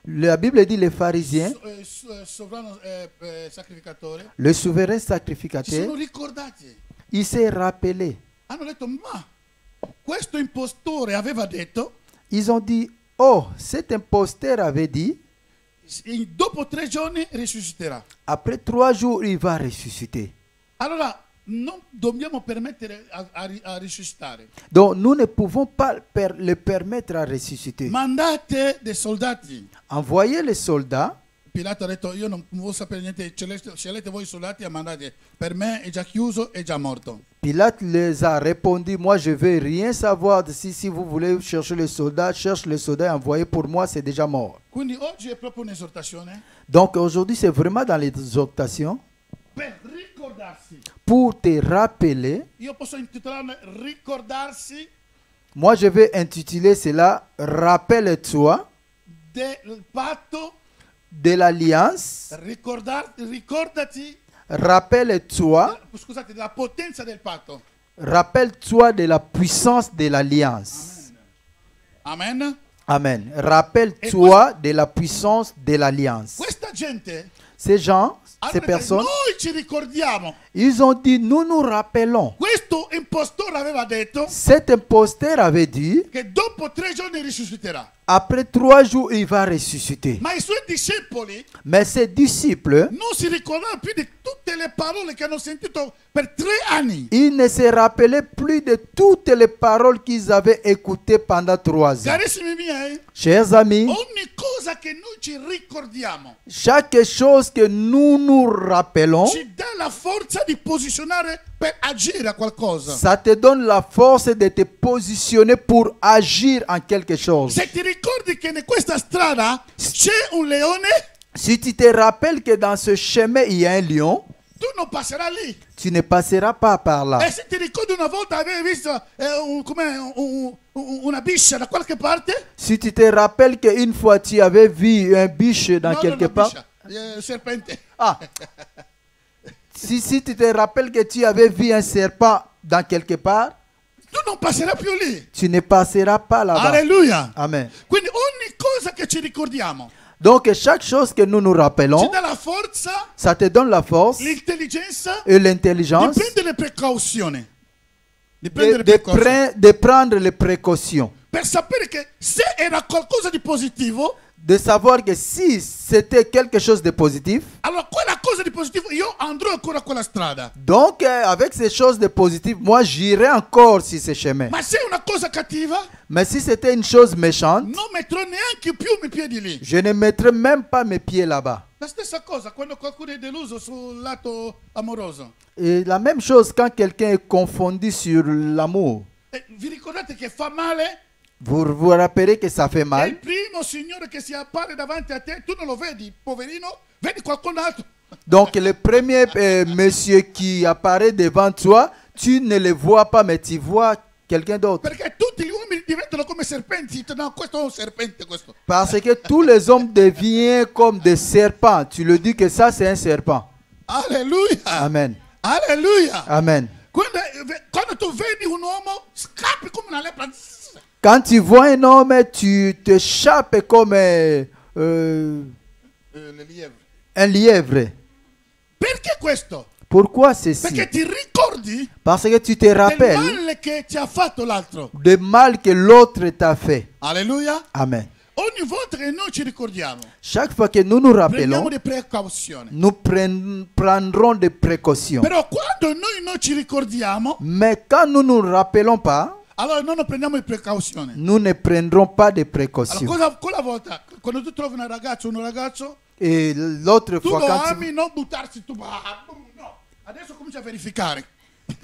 La Bible dit les pharisiens, le souverain sacrificateur, il s'est rappelé. Ils ont dit, oh, cet imposteur avait dit, après 3 jours, il va ressusciter. Donc nous ne pouvons pas le permettre à ressusciter. Mandate dei soldati. Envoyez les soldats. Pilato ha detto, io non voglio sapere niente, scegliete voi i soldati e mandate, per me è già chiuso, è già morto. Pilate les a répondu, moi je ne veux rien savoir de si vous voulez chercher les soldats, cherche les soldats et envoyez pour moi, c'est déjà mort. Quindi oggi è proprio un'esortazione. Donc aujourd'hui c'est vraiment dans l'exhortation. Per ricordarsi. Pour te rappeler. Io posso intitolarne ricordarsi. Moi je vais intituler cela rappelle-toi del patto. De l'alliance. Ricordati. Rappelle-toi. Scusate, della potenza del patto. Rappelle-toi de la puissance de l'alliance. Amen. Amen. Rappelle-toi de la puissance de l'alliance. Questa gente, ces gens, ces personnes, noi ci ricordiamo. Ils ont dit, nous nous rappelons. Questo impostore aveva detto, cet imposteur avait dit, che dopo 3 giorni risusciterà. Après 3 jours, il va ressusciter. Ma i suoi discepoli, mais ses disciples, non si ricordavano più di tutte le parole che hanno sentito per 3 anni. Ils ne se rappelaient plus de toutes les paroles qu'ils avaient écoutées pendant 3 ans. Carissimi miei, chers amis, ogni cosa che noi ci ricordiamo, chaque chose que nous nous rappelons, ci dà la forza di posizionare per agire a qualcosa. Ça te donne la force de te positionner pour agir en quelque chose. Se ti ricordi che in questa strada c'è un leone, si tu te rappelles que dans ce chemin il y a un lion, tu non passerai lì. Tu ne passeras pas par là. E se ti ricordi una volta avevi visto una biscia da qualche parte? Si tu te rappelles qu'une fois tu avais vu un biche dans quelque part. Serpente. Ah. si tu te rappelles que tu avais vu un serpent dans quelque part, tu non passerai più lì. Tu ne passeras pas là-bas. Alléluia. Amen. Quindi ogni cosa che ci ricordiamo, donc chaque chose que nous nous rappelons, ci dà la forza, ça te donne la force et l'intelligence di prendere le precauzioni. De prendre les précautions. Per sapere che se era qualcosa di positivo, de savoir que si c'était quelque chose de positif, allora quella cosa di positivo io andrò ancora a quella strada. Donc avec ces choses de positif, moi j'irai encore sur ce chemin. Ma se è una cosa cattiva, mais si c'était une chose méchante, non metterò neanche più i piedi lì. Je ne mettrai même pas mes pieds là-bas. La stessa cosa quando qualcuno è deluso sul lato amoroso. Et la même chose quand quelqu'un est confondu sur l'amour. Vi ricordate che fa male? Vous vous rappelez que ça fait mal. Il primo signore che si appare davanti a te, tu non lo vedi, poverino, vedi qualcun altro. Donc le premier monsieur qui apparaît devant toi, tu ne le vois pas, mais tu vois quelqu'un d'autre. Perché tutti gli uomini diventano come serpenti. No, questo è un serpente, questo. Parce que tous les hommes deviennent comme des serpents. Tu le dis que ça c'est un serpent. Alléluia. Amen. Alléluia. Amen. Quando tu vedi un uomo, scappi come una lepre. Quand tu vois un homme, tu t'échappes comme un lièvre. Perché questo? Pourquoi ceci? Perché ti ricordi Parce que tu te rappelles del male che ti ha fatto l'altro. Du mal que l'autre t'a fait. Alléluia. Amen. Ogni volta che noi ci ricordiamo, chaque fois que nous nous rappelons, nous prendrons des précautions. Però quando noi non ci ricordiamo, mais quand nous nous rappelons pas, allora non prendiamo le precauzioni. Nous ne prendrons pas de précautions. Allora, quella volta, quando tu trovi un ragazzo, et l'autre fois tu lo quand ami, non buttarsi, tu no, adesso cominci a verificare.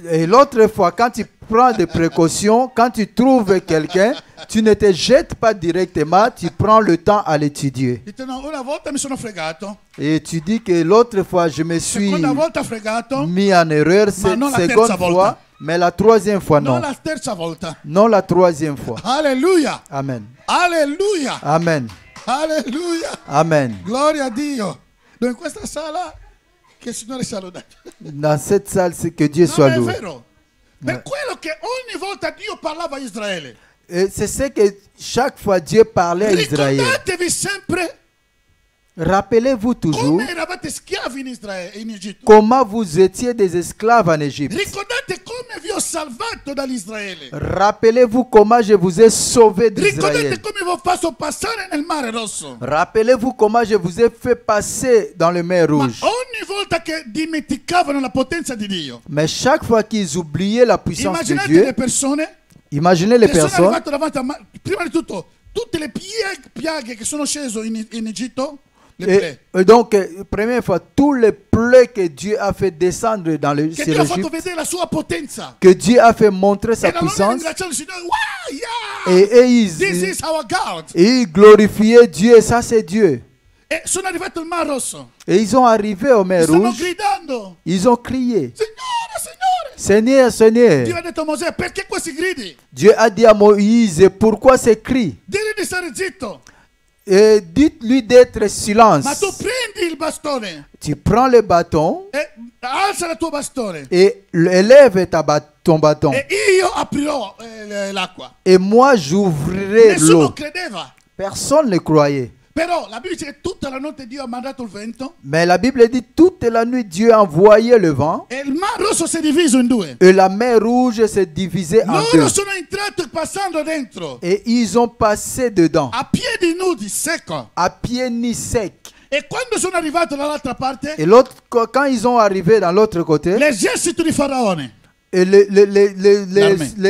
Et l'autre fois, quand tu prends des précautions, quand tu trouves quelqu'un, tu ne te jettes pas directement, tu prends le temps à l'étudier. Una volta mi sono fregato. Et tu dis que l'autre fois, je me suis fregato, mis en erreur, cette seconde fois, mais la troisième fois non. Non la terza volta. Non la troisième fois. Alléluia. Amen. Alléluia. Amen. Alléluia. Amen. Gloria a Dio. In questa sala, che il Signore sia lodato. Dans cette salle, c'est que Dieu soit loué. È vero. Per quello che ogni volta Dio parlava a Israele. Et c'est ce que chaque fois Dieu parlait à Israël. Ricordatevi sempre Rappelez-vous toujours come eravate schiavi in Israele, in Egitto. comment vous étiez des esclaves en Égypte. Ricordate come vi ho salvato dall'Israele. Rappelez-vous comment je vous ai sauvés d'Israël. Ricordate come vi ho fatto passare nel Mare Rosso. Rappelez-vous comment je vous ai fait passer dans le mer Ma Rouge. ogni volta che dimenticavano la potenza di Dio, Mais chaque fois qu'ils oubliaient la puissance de immaginate Dieu, le persone imaginez les che sono personnes arrivate davanti a prima di tutto tutte le piaghe che sono scese in Egitto, le plaie, et donc, première fois, tous les plaies que Dieu a fait descendre dans le, che sur Dio ha fatto l'Égypte, vedere la sua potenza. que Dieu a fait montrer sa E allora puissance, ringraziamo il Signore. Wow, yeah! et This is our God. ils glorifiaient Dieu, et ça c'est Dieu. E sono arrivati al Mar Rosso. Et ils sont arrivés au mer Stanno Rouge, gridando. ils ont crié, Signore, Signore. Seigneur, Seigneur. Dio ha detto a Mosè, perché questi gridi? Dieu a dit à Moïse, pourquoi ces cris? Digli di stare zitto. Et dites-lui d'être silence. Ma tu prendi il bastone Tu prends le bâton e alza il tuo bastone. et élève ton bâton. E io aprirò l'acqua. Et moi, j'ouvrirai Nessuno l'eau. credeva. Personne ne croyait. Però la Bibbia dice che tutta la notte Dio ha mandato il vento Mais la Bible dit toute la nuit, Dieu a envoyé le vent e il Mar Rosso si è diviso in due. et la mer Rouge s'est divisée en deux. Loro sono entrati passando dentro Et ils ont passé dedans, a piedi nudi, secco. à pieds nus secs. E quando sono arrivati dall'altra parte, Et l'autre, quand ils sont arrivés dans l'autre côté, l'esercito di Faraone, et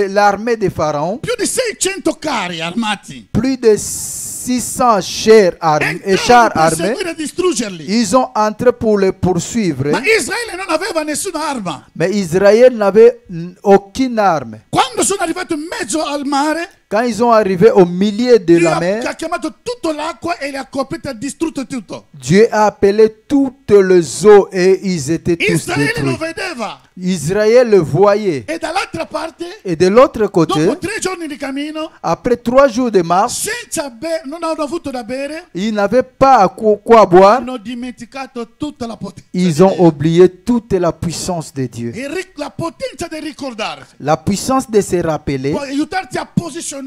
l'armée de Pharaon, più di 600 carri armati, plus de 600 chars entrarono per armés, seguire e distruggerli. ils ont entré pour les poursuivre. Ma Israele non aveva nessuna arma. Mais Israël n'avait aucune arme. Quando sono arrivati in mezzo al mare, Quand ils sont arrivés au milieu de Dio la mer, ha chiamato tutta l'acqua e li ha coperti, ha distrutto tutto. Dieu a appelé toutes les eaux et ils étaient tous Israele lo détruits. vedeva. Israël le voyait. E dall'altra parte, Et de l'autre côté, dopo 3 giorni di cammino, après 3 jours de marche, non hanno avuto da bere, ils n'avaient pas quoi boire. hanno dimenticato tutta la potenza. Ils ont oublié toute la puissance de Dieu. La potenza di ricordarsi. La puissance de se rappeler, Può aiutarti a posizionare,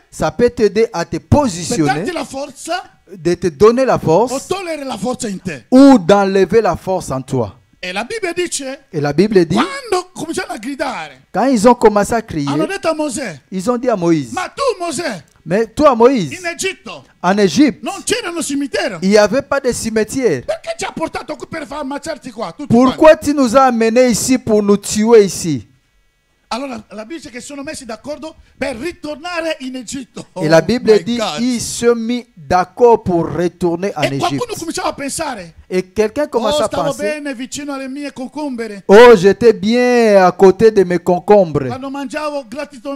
ça peut t'aider à te per positionner, darti la forza de te donner la o force togliere la forza in te. ou d'enlever la force en toi. E la Bibbia dice, Et la Bible dit, quando cominciano a gridare, quand ils ont commencé à crier, hanno detto a Mosè, ils ont dit à Moïse, ma tu Mosè, mais toi Moïse, in Egitto en Égypte, non c'era un cimitero. il n'y avait pas de cimetière. Perché ci ha portato qui per far ammazzarti qua? Tutti quanti? Pourquoi tu nous as amenés ici pour nous tuer ici? Allora la Bibbia dice che sono messi d'accordo per ritornare in Egitto. Et la Oh Bible my dit, God. ils se mis d'accord pour retourner en E qualcuno Égypte. cominciava a pensare, Et quelqu'un commence à stavo penser, bene vicino alle mie concombere. oh, j'étais bien à côté de mes concombres. Quando mangiavo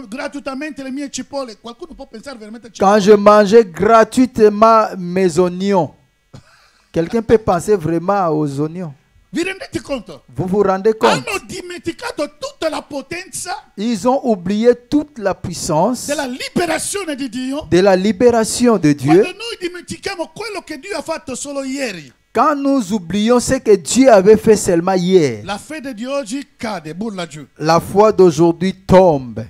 gratuitamente le mie cipolle, qualcuno può pensare veramente a Quand cipolle? je mangeais gratuitement mes oignons. Quelqu'un peut penser vraiment aux oignons. Vi rendete conto? Vous vous rendez compte? Hanno dimenticato tutta la potenza Ils ont oublié toute la puissance della liberazione di Dio. de la libération de Dieu. Quando noi dimentichiamo quello che Dio ha fatto solo ieri, Quand nous oublions ce que Dieu avait fait seulement hier, la fede di oggi cade, bulla giù. la foi d'aujourd'hui tombe.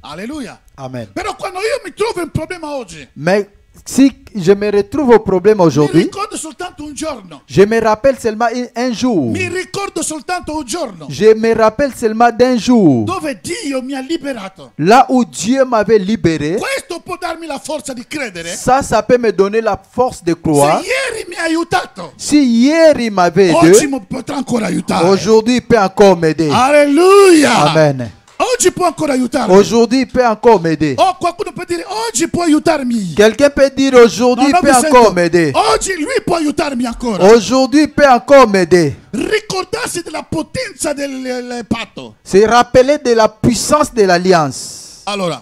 Alleluia. Amen. Però quando io mi trovo in problema oggi, Mais si je me retrouve au problème mi aujourd'hui, ricordo soltanto un giorno. je me rappelle seulement un jour. Mi ricordo soltanto un giorno Je me rappelle seulement d'un jour. dove Dio mi ha liberato. Là où Dieu m'avait libéré, Questo può darmi la forza di credere. ça peut me donner la force de croire. Se ieri mi ha aiutato, Si hier il m'avait oggi aidé, mi potrà ancora aiutare. aujourd'hui il peut encore m'aider. Alleluia. Amen. Oggi può ancora aiutarmi. Aujourd'hui il peut encore m'aider. Oh, qualcuno può dire oggi può aiutarmi. Quelqu'un peut dire aujourd'hui il non peut mi encore sento. m'aider. Oggi lui può aiutarmi ancora. Aujourd'hui il peut encore m'aider. Ricordarsi della potenza del patto. Se rappeler de la puissance de l'alliance. Allora,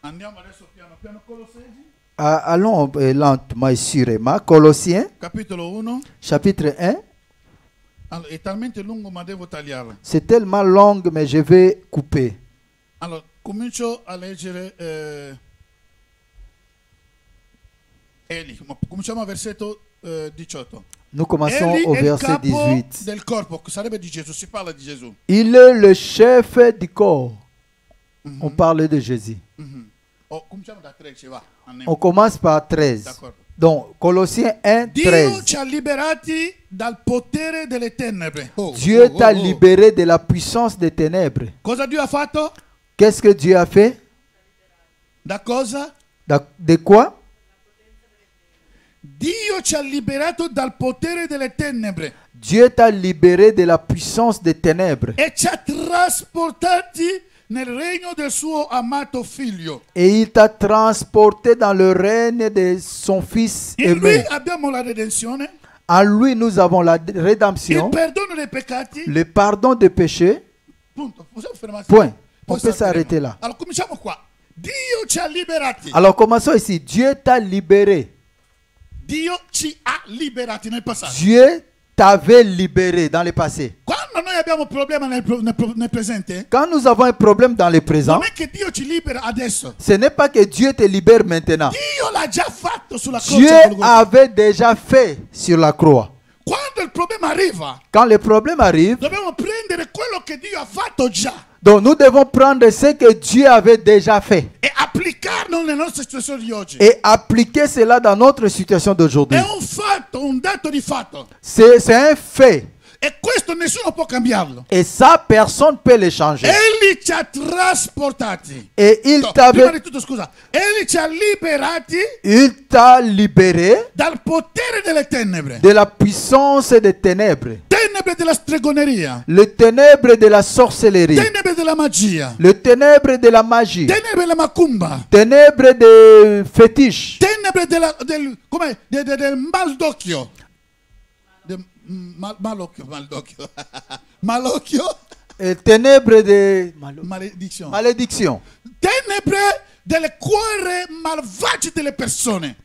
andiamo adesso piano piano Colossesi, Allons lentement et sûrement. Colossiens, capitolo 1. chapitre 1. Allora, è talmente lungo ma devo tagliarla. C'est tellement long, mais je vais couper. Allora, comincio a leggere Eli, ma cominciamo al versetto 18. Nous commençons Eli au è il verset capo 18. del corpo, che sarebbe di Gesù, si parla di Gesù. Il est le chef du corps. On parle de Jésus. Oh, cominciamo da 13, va. On commence par 13. D'accordo. Donc, Colossiens 1, Dio 13. ci ha liberati dal potere delle tenebre. Dieu t'a libéré de la puissance des ténèbres. Cosa Dio ha fatto? Qu'est-ce que Dieu a fait? Da cosa? De quoi? Dio ci ha liberato dal potere delle tenebre Dieu t'a libéré de la puissance des ténèbres. e ci ha trasportati nel regno del suo amato figlio. Et il t'a transporté dans le règne de son Fils In lui aimé. abbiamo la redenzione, En lui, nous avons la il rédemption, perdono dei peccati. le pardon des péchés. Punto. Possiamo fermarsi? Point. Poi On peut salteremo. s'arrêter là. Allora, cominciamo qua. Dio ci ha liberati. Alors, commençons ici. Dieu t'a libéré. Dio ci ha liberati nel passato. Dieu t'avait libéré dans le passé. Quando noi abbiamo un problema nel presente, Quand nous avons un problème dans le présent, non è che Dio ci libera adesso. ce n'est pas que Dieu te libère maintenant. Dio l'ha già fatto sulla Dieu croce. a Golgotha. avait déjà fait sur la croix. Quando il problema arriva, Quand le problème arrive, dobbiamo prendere quello che Dio ha fatto già donc nous devons prendre ce que Dieu avait déjà fait e applicarlo nelle nostre situazioni di oggi. et appliquer cela dans notre situation d'aujourd'hui. È un fatto, un dato di fatto. C'est un fait. E questo nessuno può cambiarlo. Et ça, personne ne peut le changer. Egli ci ha trasportati. Et il No, prima t'avait, di tutto, scusa. Egli ci ha liberati il t'a libéré dal potere delle tenebre. de la puissance des ténèbres. Tenebre della stregoneria. Le ténèbre de la sorcellerie. Tenebre della magia. Le ténèbre de la magie. Tenebre della macumba. Ténèbres de fétiche. Tenebre del mal d'occhio. Malocchio. Malocchio. Et ténèbres de Maledizione. malédiction. Tenebre delle cuore malvagie delle persone.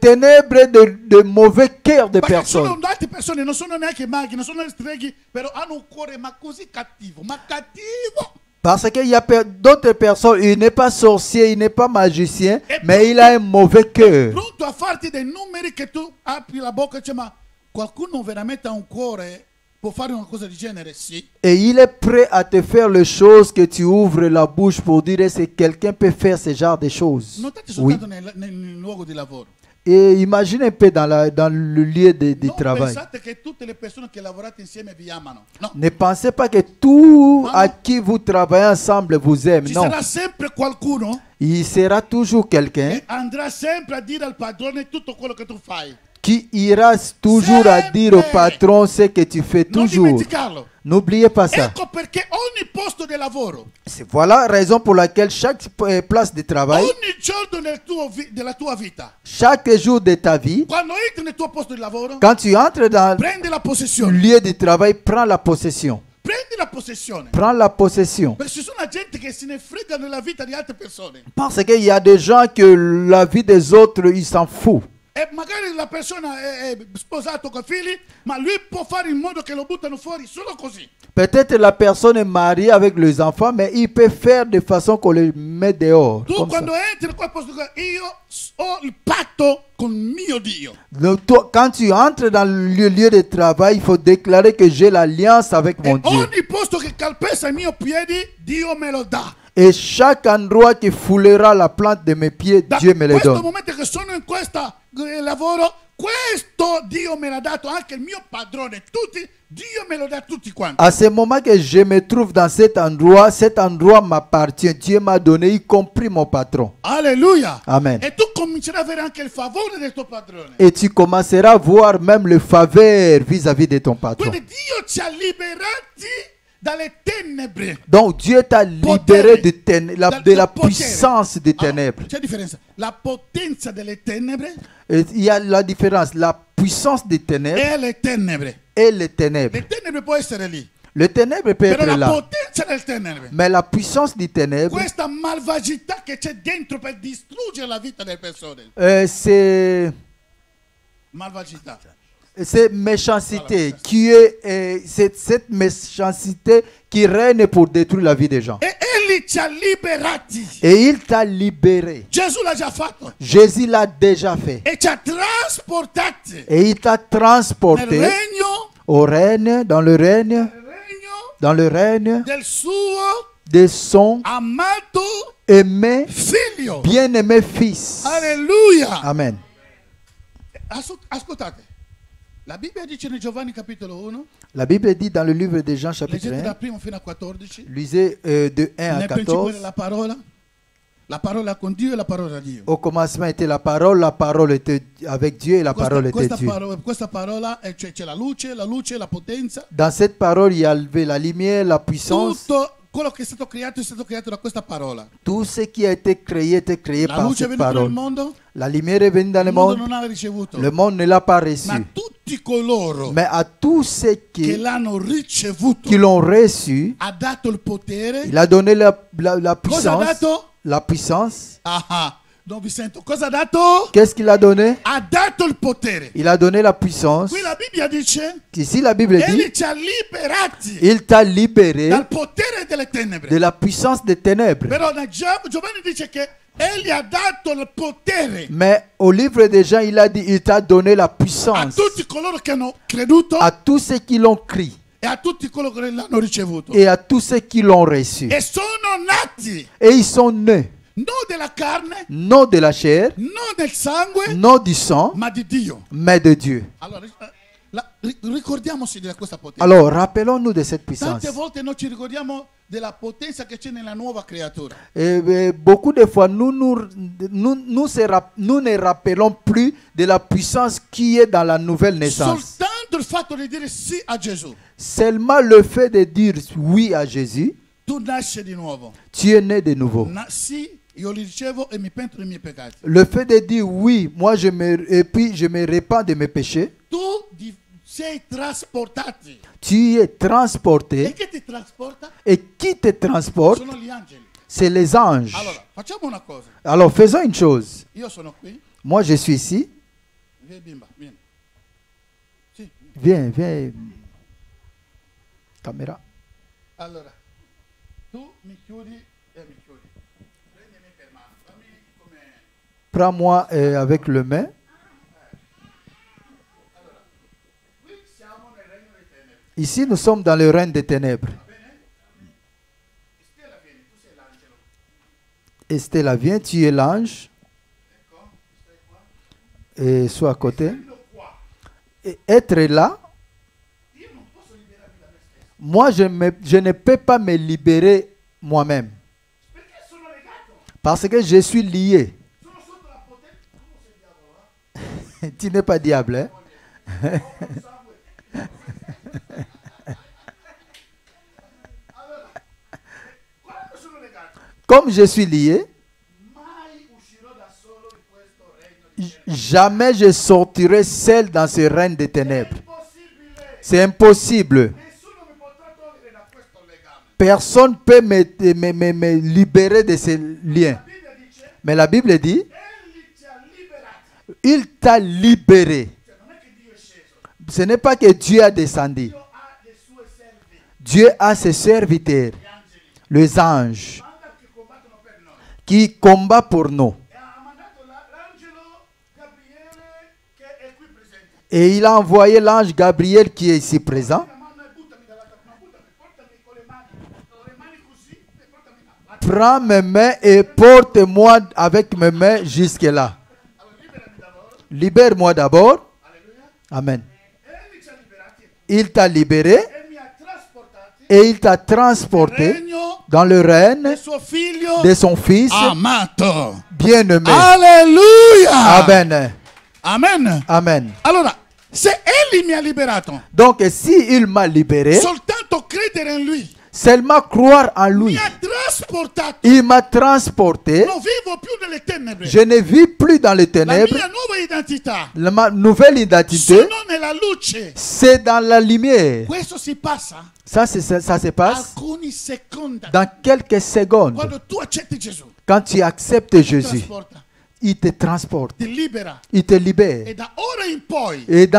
Ténèbres de mauvais cœur de Perché sono personnes. altre persone, non sono neanche maghi, non sono streghi, però hanno un cuore ma così cattivo, ma cattivo. Parce qu'il y a d'autres personnes, il n'est pas sorcier, il n'est pas magicien, mais il a un mauvais cœur. Pronto a farti dei numeri che tu apri la bocca e dici, ma qualcuno veramente ha un cuore, può fare una cosa di genere? Sì. Et il est prêt à te faire les choses que tu ouvres la bouche pour dire que quelqu'un peut faire ce genre de choses. Notate Oui. soltanto nel luogo di lavoro. Et imagine un peu dans le lieu de Non travail. pensate che tutte le persone che lavorate insieme vi amano. No. Ne pensez pas que tout à qui vous travaillez ensemble vous aime. Ci Non. sarà sempre qualcuno Il sera toujours quelqu'un che andrà sempre a dire al padrone tutto quello che tu fai. qui ira toujours à dire au patron ce que tu fais Non toujours. dimenticarlo. N'oubliez pas ça. Ecco perché ogni posto di lavoro, Voilà la raison pour laquelle chaque place de travail, ogni giorno della tua vita, chaque jour de ta vie, quando entri nel tuo posto di lavoro, quand tu entres dans prendi la le possessione. lieu de travail, prends la possession. Prendi la possessione. Prends la possession. Perché ci sono gente che se ne frega della vita di altre persone. Parce qu'il y a des gens que la vie des autres, ils s'en foutent. E magari la persona è sposato con figli, ma lui può fare in modo che lo buttano fuori solo così. Peut-être la personne est mariée avec les enfants, mais il peut faire de façon qu'on les met dehors. Tu Comme ça. quando entri in quel posto, io ho il patto con mio Dio. Donc, toi, quand tu entres dans le lieu de travail, il faut déclarer que j'ai l'alliance avec mon E Dieu. ogni posto che calpesta i miei piedi, Dio me lo dà. Et chaque endroit qui foulera la plante de mes pieds, Da Dieu me le questo donne. momento che sono in questo lavoro, questo Dio me l'ha dato, anche il mio padrone, tutti, Dio me lo dà tutti quanti. À ce moment que je me trouve dans cet endroit m'appartient. Dieu m'a donné, y compris mon patron. Alleluia. Amen. E tu comincerai a avere anche il favore del tuo padrone. Et tu commenceras à voir même le faveur vis-à-vis de ton patron. Quindi Dio ci ha liberati dalle tenebre. Donc Dieu t'a libéré de la puissance des ténèbres. C'è differenza. La potenza delle tenebre Et il y a la différence, la puissance des ténèbres e le tenebre. et les ténèbres. Le tenebre può essere lì, Le ténèbre peut però être la là, potenza del tenebre, mais la puissance des ténèbres, questa malvagità che c'è dentro per distruggere la vita delle persone. c'est Malvagità. cette méchanceté qui est cette méchanceté qui règne pour détruire la vie des gens. E egli ci ha liberati. Et il t'a libéré. Gesù l'ha già fatto. Jésus l'a déjà fait. E ci ha trasportati Et il t'a nel transporté regno, au règne, dans le règne del suo de son amato aimé, figlio. bien-aimé fils. Alleluia. Amen. Ascoltate, la Bibbia dice in Giovanni capitolo 1, La Bible dit dans le livre de Jean chapitre leggete da 1, primo fino a 14, lisez de 1 à nel principio 14. era la parola con Dio e la parola di Dio. Au commencement était la parole était avec Dieu et la parole était Dieu. Questa parola c'è la luce, la potenza. Dans cette parole, il y avait la lumière, la puissance. Tutto quello che è stato creato da questa parola. Tout ce qui a été créé La par luce è cette venuta nel parole. mondo, La lumière est venue dans le il mondo monde. non l'ha ricevuto. Le monde ne l'a pas reçu. Ma tutti coloro Mais à tous ceux che qui l'hanno ricevuto l'ont reçu, ha dato il potere. il a donné la Cosa ha puissance. dato? La puissance. Ah, non vi sento. Cosa ha dato? Qu'est-ce qu'il a donné? Ha dato il potere. Il a donné la puissance. Qui la Bibbia dice, Ici, la Bible egli dit, ci ha liberati il t'a libéré dal potere delle tenebre. de la puissance des ténèbres. Però Giovanni dice che egli ha dato il potere Mais au livre des Jean, il a dit, il t'a donné la a puissance tutti coloro che hanno creduto à tous ceux qui l'ont crié e a tutti coloro che l'hanno ricevuto. et à tous ceux qui l'ont reçu. E sono nati Et ils sont nés, non della carne, non de la chair, non del sangue, non du sang, ma di Dio. mais de Dieu. Allora, ricordiamoci di questa potenza. Alors, rappelons-nous de cette puissance. Tante volte noi ci ricordiamo della potenza che c'è nella nuova creatura. Et beaucoup de fois, nous ne rappelons plus de la puissance qui est dans la nouvelle naissance. Soltanto il fatto di dire sì a Gesù, Seulement le fait de dire oui à Jésus, tu nasci di nuovo. tu es né de nouveau. Sì, io li ricevo e mi pento dei miei peccati. Le fait de dire oui, moi et puis je me repens de mes péchés, Tu sei trasportati. tu es E transporté. chi ti trasporta? Et qui te transporte? Sono gli angeli. C'est les anges. Allora, facciamo una cosa. Alors faisons une chose. Io sono qui. Moi je suis ici. Vieni bimba, vieni. Sì. Viens, viens. Caméra. Allora, tu mi chiudi e mi chiudi. Prendimi per mano. Fammi come... Prends-moi avec le main. Qui siamo nel regno dei tenebre. Ici nous sommes dans le règne des ténèbres. Stella, vieni, tu sei l'angelo. Estella, viens, tu es l'ange. Ecco, stai qua. Et sois à côté. Essendo qua, Et être là, io non posso liberarmi da me stesso. moi je ne peux pas me libérer moi-même. Perché sono legato. Parce que je suis lié. Sono sotto la potenza. Come sei diavolo, eh? Tu n'es pas diable, hein? Allora, quando sono legato, Comme je suis lié, mai uscirò da solo in questo regno di jamais je sortirai seul dans ce règne des ténèbres. impossibile. C'est impossible. Nessuno mi potrà togliere da questo legame. Personne ne peut me libérer de ces liens. La Bibbia dice, Mais la Bible dit, egli ci ha liberati. il t'a libéré. Cioè, non è che Dio è sceso. Ce n'est pas que Dieu a descendu. Dio ha dei suoi servi, Dieu a ses serviteurs, gli angeli. les anges, Manda che combattono per noi. qui combattent pour nous. E ha mandato l'angelo Gabriele che è qui presente. Et il a envoyé l'ange Gabriel qui est ici présent. La mano e buttami dall'altra parte. No, buttami, portami con le mani così e portami là. Prends mes mains et porte-moi avec mes mains jusque là. Allora, liberami da loro. Libère-moi d'abord. Alleluia. Amen. Egli ci ha liberati Il t'a libéré e mi ha trasportati et il t'a nel transporté regno dans le règne del suo figlio de son fils amato. bien-aimé. Alleluia. Amen. Amen. Amen. Allora, se egli mi ha liberato, Donc si il m'a libéré, soltanto credere in lui seulement croire en mi lui. ha trasportato. Il m'a transporté. Non vivo più nelle tenebre. Je ne vis plus dans les La ténèbres. mia nuova identità Ma nouvelle identité, sono nella luce. c'est dans la lumière. Questo si passa Ça se passe alcuni secondi. dans quelques secondes. Quando tu accetti Gesù, Quand tu acceptes ti Jésus, trasporta, il te transporte, ti libera. il te libère. E da ora in poi Et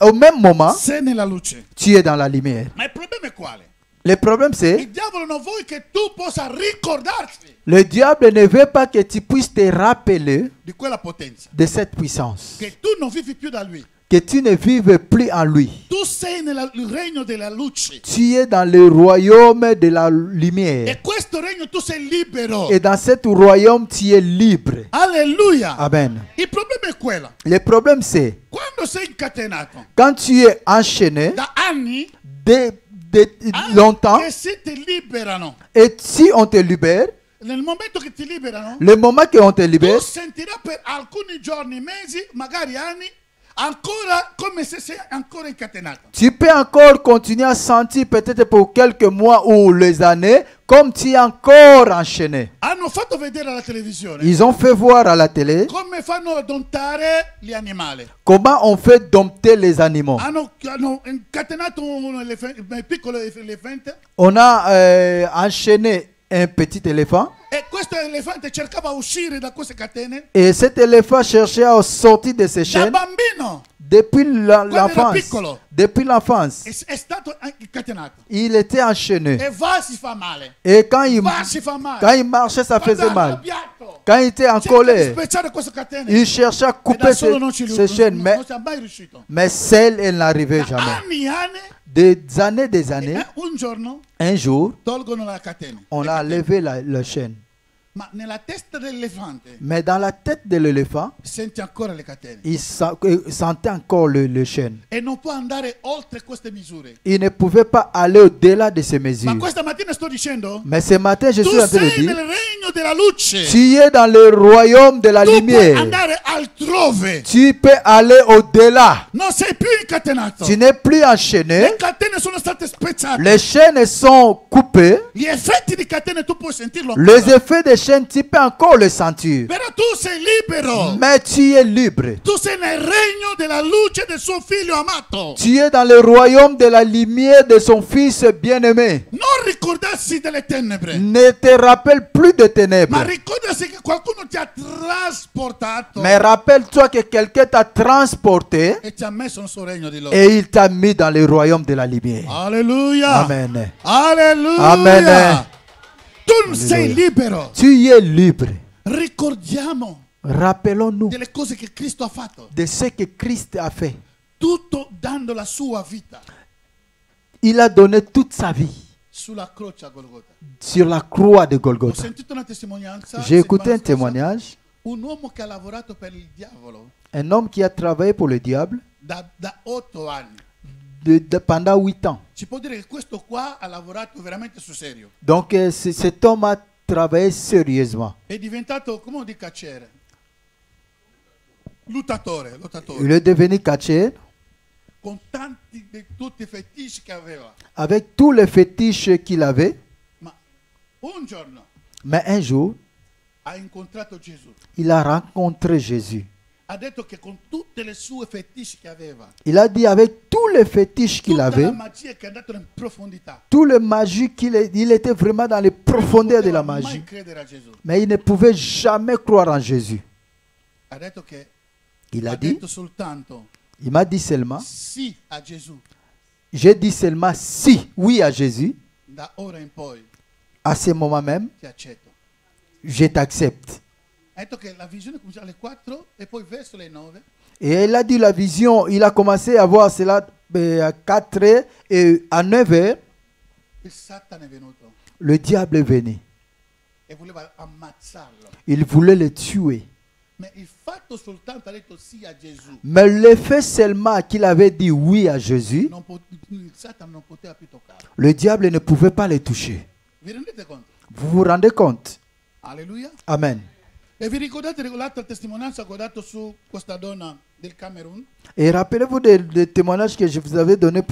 au même moment, sei nella luce. tu es dans la lumière. Ma il problema è quale? Le problème c'est, Il diavolo non vuole che tu possa ricordarti le diable ne veut pas que tu puisses te rappeler di quella potenza. de cette puissance. Che tu non vivi più da lui. Que tu ne vives plus en lui. Tu tu sei nel regno della luce. Tu es dans le royaume de la lumière. E questo regno tu sei libero. Et dans ce royaume, tu es libre. Alleluia. Amen. Il problema è quello. Le problème, c'est Quando sei incatenato quand tu es enchaîné da anni, longtemps, che se ti liberano, et si on te libère, nel momento che ti liberano, le moment qu'on te libère, tu sentirai per alcuni giorni, mesi, magari anni, ancora come se sei ancora incatenato. tu peux encore continuer à sentir peut-être pour quelques mois ou les années comme tu es encore enchaîné. Hanno fatto vedere alla televisione Ils ont fait voir à la télé come fanno a domptare gli animali. comment on fait dompter les animaux. Hanno incatenato un piccolo elefante On a enchaîné un petit éléphant e questo elefante cercava di uscire da queste catene et cet éléphant cherchait à sortir de ses da chaînes bambino. depuis era l'enfance. piccolo. Depuis l'enfance, È stato incatenato il était enchaîné. e va si fa male. Et quand il marchait, ça Quando faisait è mal. arrabbiato, Quand il était en cerca di colère, spezzare queste catene. il cherchait à E da couper solo non ci ses chaînes, non ci è mai riuscito. mais celle, elle n'arrivait Da jamais. anni e anni, Des années, un giorno un jour, tolgono la catena. on a levé la chaîne. Ma nella testa dell'elefante Mais dans la tête de l'éléphant, sente ancora le catene il sentait encore le chêne. e non può andare oltre queste misure. Il ne pouvait pas aller au-delà de ces Ma mesures. questa mattina sto dicendo, Mais ce matin, je tu suis en train de sei nel dire, regno della luce. tu es dans le royaume de la Tu puoi lumière. andare altrove. Tu peux aller au-delà. Non sei più incatenato. Tu n'es plus Le enchaîné. catene sono state spezzate. Les chaînes sont coupées. Gli effetti di catene tu puoi sentirlo Les ancora. effets des chaînes, tu peux encore le sentir. Però tu sei libero. Mais tu es libre. Tu sei nel regno della luce del suo figlio amato. Tu es dans le royaume de la lumière de son fils bien-aimé. Non ricordarsi delle tenebre, Ne te rappelle plus de ma ténèbres. ricordarsi che qualcuno ti ha trasportato Mais rappelle-toi que quelqu'un t'a transporté e ti ha messo nel suo regno di loro. et il t'a mis dans le royaume de la lumière. Alleluia. Amen. Alleluia. Amen. Tu sei libero. Tu es libre. Ricordiamo Rappelons-nous delle cose che Cristo ha fatto, de ce que Christ a fait. tutto dando la sua vita Il a donné toute sa vie sulla croce a Golgota. sur la croix de Ho Golgotha. sentito una testimonianza. J'ai écouté un settimana scorsa, témoignage. un uomo che ha lavorato per il diavolo Un homme qui a travaillé pour le diable da 8 anni. pendant 8 ans. Si può dire che questo qua ha lavorato veramente sul serio. Donc cet homme a travaillé sérieusement. È diventato, come di cacciere, lottatore, Il est devenu catcheur con tutti i feticci che aveva. avec tous les fétiches qu'il avait. Ma un giorno Mais un jour, ha incontrato Gesù. il a rencontré Jésus. Ha detto che con tutte le sue feticci che aveva, Il a dit avec tous les fétiches qu'il tutta avait, la magia che è andata in profondità, tous les magies il était vraiment dans les profondeurs de la non poteva magie. mai credere a Gesù. Mais il ne pouvait jamais croire en Jésus. Ha detto che Il a ha dit, detto soltanto il m'a dit seulement, sì a Gesù. j'ai dit seulement si, oui à Jésus. Da ora in poi À ce moment même, ti accetto. je t'accepte. Ha detto che la visione comincia alle 4 e poi verso le 9 Et il a dit la vision, il a commencé à voir cela à 4 heures et à 9 heures, il Satana è venuto le diable est venu. e voleva ammazzarlo. Il voulait le tuer. Ma il fatto soltanto ha detto sì a Gesù, Mais le fait seulement qu'il avait dit oui à Jésus, il Satana non poteva più toccarlo. le diable ne pouvait pas le toucher. Vi rendete conto? Vous vous rendez compte? Alleluia. Amen. E vi ricordate l'altra testimonianza che ho dato su questa donna del Camerun? Et rappelez-vous des témoignages que je vous avais donnés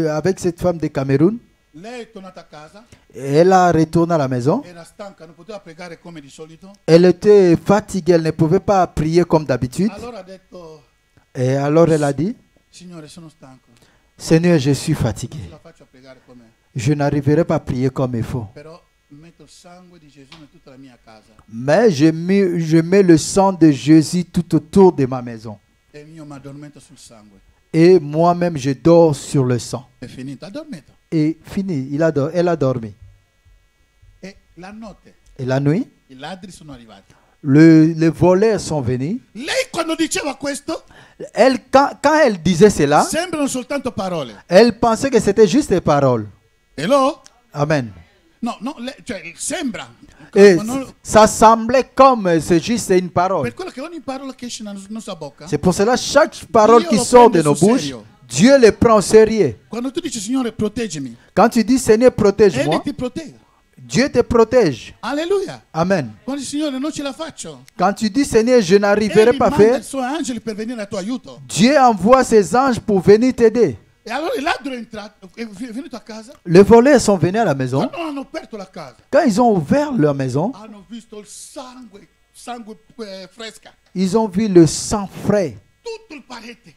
avec cette femme de Cameroun. Lei è tornata a casa, Elle a retourné à la maison. era stanca, non poteva pregare come di solito. Elle était fatiguée, elle ne pouvait pas prier comme d'habitude. Allora ha detto, Et alors elle a dit, Signore, sono stanco, Seigneur, je suis non ce fatigué. la faccio a pregare come, Je n'arriverai pas à prier comme il faut. però metto il sangue di Gesù in tutta la mia casa Mais je mets le sang de Jésus tout autour de ma maison. e io mi addormento sul sangue. Et moi-même, je dors sur le sang. È finito, addormento. Et fini, elle a dormi. E la notte Et la nuit, i ladri sono arrivati. les voleurs sont venus. Lei quando diceva questo, Quand elle disait cela, sembrano soltanto parole. elle pensait que c'était juste des paroles. Hello? Amen. No, cioè sembra. Et Ma non- ça semblait comme c'est juste une parole. per quello che ogni parola che esce dalla nostra bocca, C'est pour cela chaque parole Dio qui lo sort de prende nos sul bouches, serio. Dieu les prend au sérieux. quando tu dici Signore proteggimi, Quand tu dis Seigneur, Egli protège-moi, ti protegge. Dieu te protège. Alleluia. Amen. Quando dici Signore non ce la faccio, Quand tu dis Seigneur, je n'arriverai Egli pas à manda faire, i suoi angeli per venire a tuo aiuto. Dieu envoie ses anges pour venir t'aider. E allora il ladro è entrato, è venuto a casa, Les voleurs sont venus à la maison. quando hanno aperto la casa, Quand ils ont ouvert leur maison, hanno visto il sangue fresca, ils ont vu le sang frais tutto il parete.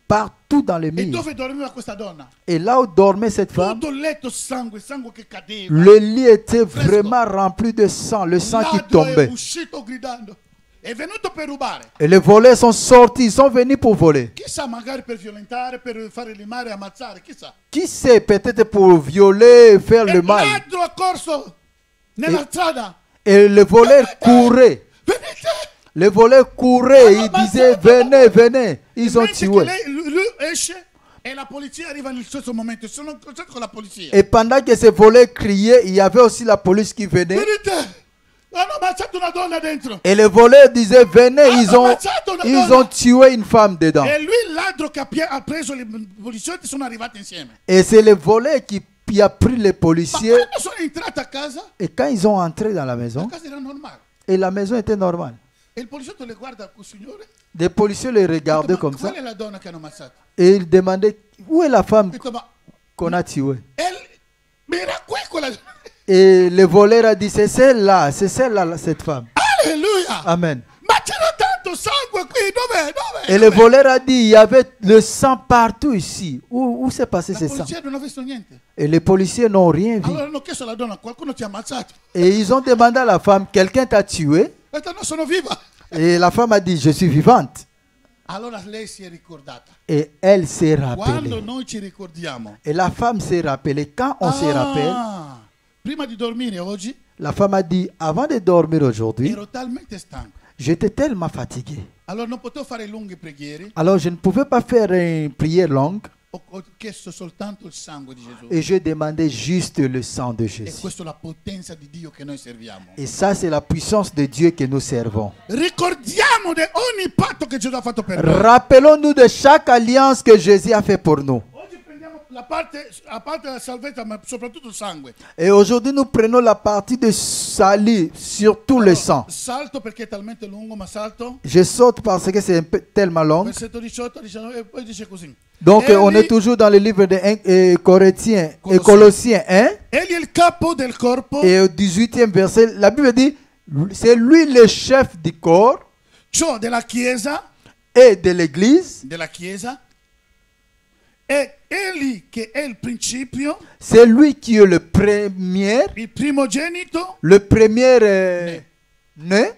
partout dans les E murs. dove dormiva questa donna? Et là où dormait cette femme, Tutto il letto sangue che cadeva. le lit était vraiment rempli de sang, le sang qui Ladro è tombait. uscito gridando. È venuto per rubare. Et les voleurs sont sortis, ils sont venus pour voler. Chissà, magari per violentare, per fare limare, ammazzare, chissà. Qui sait, peut-être pour violer, faire E le il mal. ladro ha corso nella strada. Et les voleurs couraient. Venite! Les voleurs couraient, ils disaient venez, venez. Ils ont Mentre che tué. lui esce e la polizia arriva nel stesso momento. Sono in contatto con la polizia. Et pendant que ces voleurs criaient, il y avait aussi la police qui venait. Venite! Hanno ammazzato una donna dentro. Et les voleurs disaient venez, ils ont tué une femme dedans. E lui, il ladro che ha preso i poliziotti, sono arrivati insieme. Et c'est les voleurs qui a pris les Ma policiers. quando sono entrati a casa, Et quand ils ont entré dans la la maison, casa era normale. et la maison était normale. E il poliziotto le guarda, signore, Des policiers les regardaient ma comme ça. qual è la donna che hanno ammazzato? Et ils demandaient où est la femme Ho detto, ma qu'on a tuée. era qui quella. Et le voleur a dit c'est celle-là, cette femme. Alleluia! Amen. Ma c'era tanto sangue qui, dov'è? Et le voleur a dit il y avait le sang partout ici. Où s'est passé La ce sang? polizia non ha visto niente. Et les policiers n'ont rien vu. Allora hanno chiesto alla donna, qualcuno ti ha ammazzato? Et ils ont demandé à la femme, quelqu'un t'a tué? Ha detto, no, sono viva. Et la femme a dit, je suis vivante. Allora lei si è ricordata. Et elle s'est Quando rappelée. noi ci ricordiamo. Et la femme s'est rappelée. Quand on se rappelle, Prima di dormire oggi la femme a dit, avant de dormir aujourd'hui, ero talmente stanco. j'étais tellement fatigué. Allora non potevo fare lunghe preghiere. Alors je ne pouvais pas faire une prière longue. Ho chiesto soltanto il sangue di Gesù. Et je demandais juste le sang de E Jésus. questa è la potenza di Dio che noi serviamo. Et ça, c'est la puissance de Dieu que nous servons. Ricordiamo di ogni patto che Gesù ha fatto per noi. Rappelons-nous de chaque alliance que Jésus a fait pour nous. Oggi prendiamo a parte della salvezza, ma soprattutto il sangue. Et aujourd'hui, nous prenons la partie de salut, surtout le sang. Salto perché è talmente lungo, ma salto. Je saute parce que c'est un peu tellement long. Versetto 18, 19 e poi dice così. Donc, on est toujours dans le livre de Corinthiens et Colossiens 1. Egli è il capo del corpo, Et au 18e verset, la Bible dit, c'est lui le chef du corps ciò della Chiesa, et de l'Église. è egli che è il principio, C'est lui qui est le premier il primogenito, né.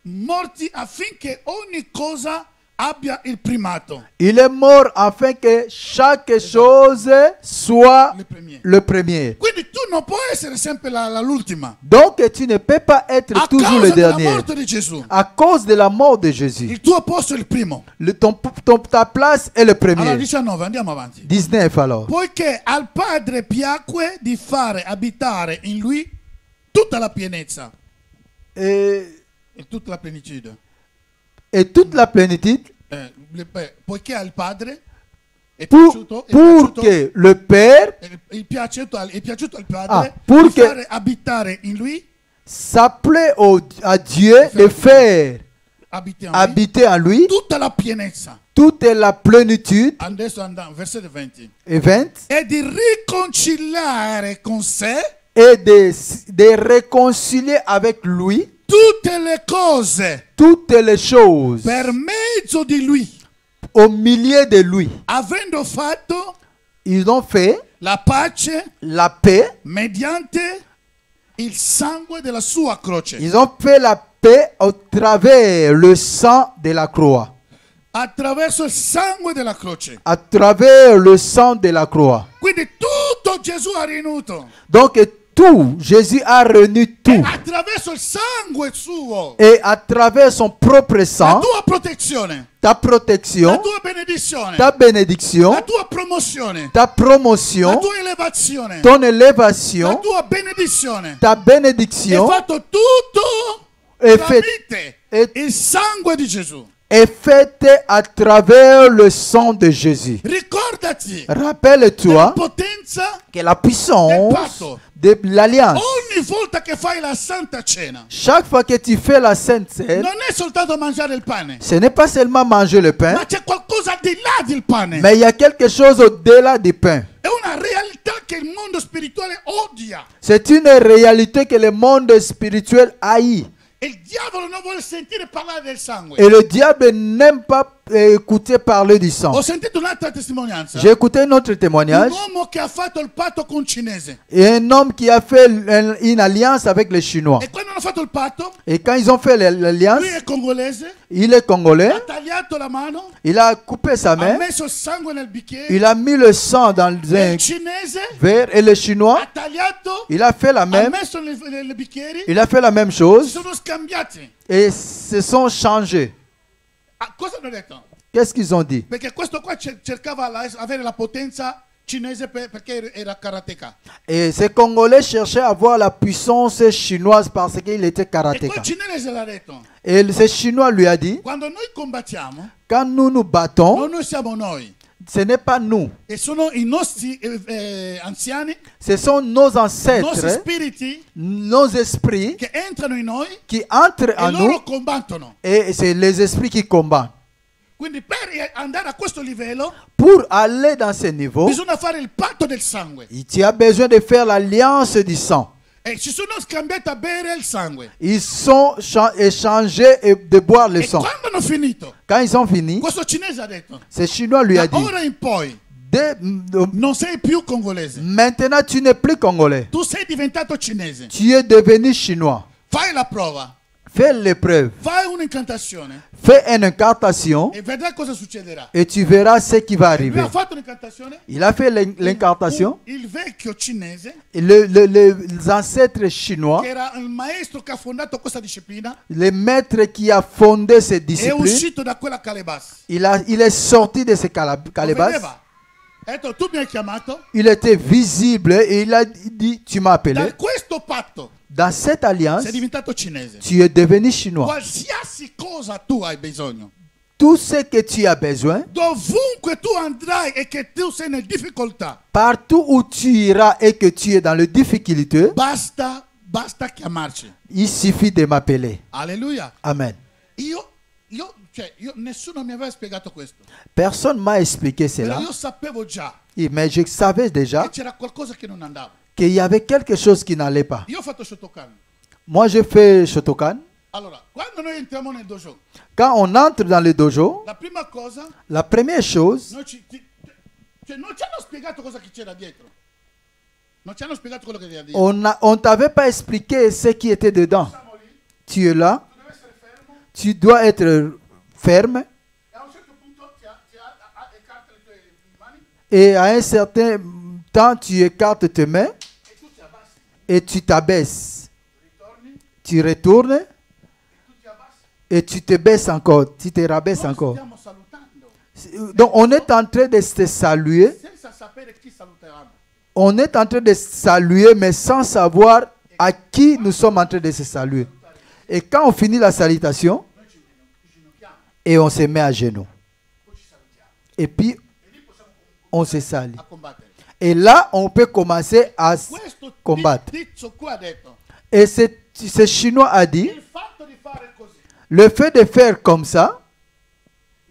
morti affinché ogni cosa abbia il primato. Il est mort afin que chaque chose soit Le premier. le premier. Quindi tu non puoi essere sempre l'ultima. Donc tu ne peux pas être A toujours le causa della dernier. morte di Gesù, À cause de la mort de Jésus. il tuo posto è il primo. Ta place est le Allora premier. 19, andiamo avanti. 19 alors. Poiché al Padre piacque di fare abitare in lui tutta la pienezza Et, e tutta la plenitude. et toute la plénitude Poiché al Padre è pour piaciuto, que le Père è piaciuto al Padre pour di che- fare abitare in lui, s'appelait à Dieu de faire abiti in lui, habiter en lui tutta la pienezza. toute la plénitude. Adesso andiamo, versetto 20. Et 20. E di riconciliare con sé Et de réconcilier avec lui tutte le cose toutes les choses per mezzo di lui, au milieu de lui. avendo fatto Ils ont fait la pace la paix. mediante il sangue della sua croce. Ils ont fait la paix au travers le sang de la croix. Attraverso il sangue della croce. À travers le sang de la croix. Quindi tutto Gesù ha rinuto. Donc tout. Jésus a réuni E tout. attraverso il sangue suo, Et à travers son propre la sang, tua protezione, ta la protection, tua benedizione, ta la bénédiction, tua promozione, ta la promotion, tua elevazione, ton la élévation, tua benedizione. ta È bénédiction fatto tutto est faite, tramite est, il sangue di Gesù. est faite à travers le sang de Jésus. Ricordati della Rappelle-toi potenza que la puissance de l'alliance, ogni volta che fai la Santa Cena. chaque fois que tu fais la Sainte Seine, Non è soltanto mangiare il pane, ce n'est pas seulement manger le pain, ma c'è qualcosa al di là del pane. mais il y a quelque chose au-delà du pain. È una realtà che il mondo spirituale odia. C'est une réalité que le monde spirituel haït. E il diavolo non vuole sentire parlare del sangue. Et le diable n'aime pas écouter parler du sang. Ho sentito un'altra testimonianza. J'ai écouté un autre Un témoignage. uomo che ha fatto il patto con un cinese. Et un homme qui a fait une alliance avec les Chinois. E quando hanno fatto il patto, Et quand ils ont fait l'alliance, lui è congolese, il est congolais. ha tagliato la mano, Il a coupé sa ha main. messo il sangue nel bicchiere. Il a mis le sang dans un Il cinese verre. Et le Chinois, ha tagliato, il a fait la ha même. messo nei bicchieri. Il a fait la même Si chose. sono scambiati. Et se sont changés. Ah, cosa hanno detto? Qu'est-ce qu'ils ont dit? Perché questo qua cercava avere la potenza cinese perché era karateka. Et ces Congolais cherchaient à avoir la puissance chinoise parce qu'il était E quel karatéka. cinese l'ha detto. Et ce Chinois lui a dit, Quando noi combattiamo, quand nous nous battons, non noi siamo noi. ce n'est pas nous. E sono i nostri anziani, Ce sont nos i nostri ancêtres, spiriti nos esprits che entrano in noi qui entrent e en loro nous combattono. et c'est les esprits qui combattent. Quindi per andare a questo livello Pour aller dans ce niveau, bisogna fare il patto del sangue. tu as besoin de faire l'alliance du sang. E si sono scambiati a bere il sangue. Ils sont échangés et de boire le E sang. quando hanno finito, Quand ils ont fini, questo cinese ha detto, ce Chinois lui a da dit, ora in poi non sei più congolese. maintenant tu n'es plus congolais. Tu sei diventato cinese. Tu es devenu chinois. Fai la prova. Fais l'épreuve. Fai un'incantazione Fais une incantation e vedrai cosa succederà. et tu verras ce qui va Lui arriver. ha fatto un'incantazione. Il a fait l'incantation. Il vecchio cinese, Et les ancêtres chinois, che era il maestro che ha fondato questa disciplina, le maître qui a fondé cette è discipline, uscito da quella calebasse. il est sorti de ces Lo calebasses. vedeva. Ha detto, tu mi hai chiamato. Il était visible et il a dit, tu m'as appelé. Da questo patto Dans cette alliance, sei diventato cinese. tu es devenu chinois. Qualsiasi cosa tu hai bisogno, Tout ce que tu as besoin, dovunque tu andrai e che tu sei in difficoltà, partout où tu iras et que tu es dans les difficultés, basta chiamarci. il suffit de m'appeler. Alleluia. Amen. Nessuno mi aveva spiegato questo. Personne m'a expliqué Però cela, io sapevo già mais je savais déjà che c'era qualcosa che non andava. qu'il y avait quelque chose qui n'allait pas. Io ho fatto Shotokan. Moi, j'ai fait Shotokan. Allora, quando noi entriamo nel dojo, Quand on entre dans le dojo, la prima cosa, la première chose, noi non ci hanno spiegato cosa che c'era dietro. Non ci hanno spiegato quello che c'era dietro. on t'avait pas expliqué ce qui était dedans. Siamo lì, Tu es là, tu devi essere fermo tu dois être ferme e a un certo punto écarte le tue mani et à un certain temps, tu écartes tes mains e tu ti abbassi. et tu t'abaisses. Ritorni Tu retournes e tu ti abbassi. et tu te baisses encore, tu te rabaisses Noi encore. stiamo salutando Donc on est en train de se saluer, senza sapere chi salutiamo. on est en train de se saluer mais sans savoir à qui nous sommes en train de se saluer. Et quand on finit la salutation, Noi ci ginocchiamo, et on se met à genoux. poi ci salutiamo. Et puis, E lì possiamo on se salue. a combattere. Et là, on peut commencer à Questo combattre. tizio qua ha detto, Et ce Chinois a dit, il fatto di fare così, le fait de faire comme ça,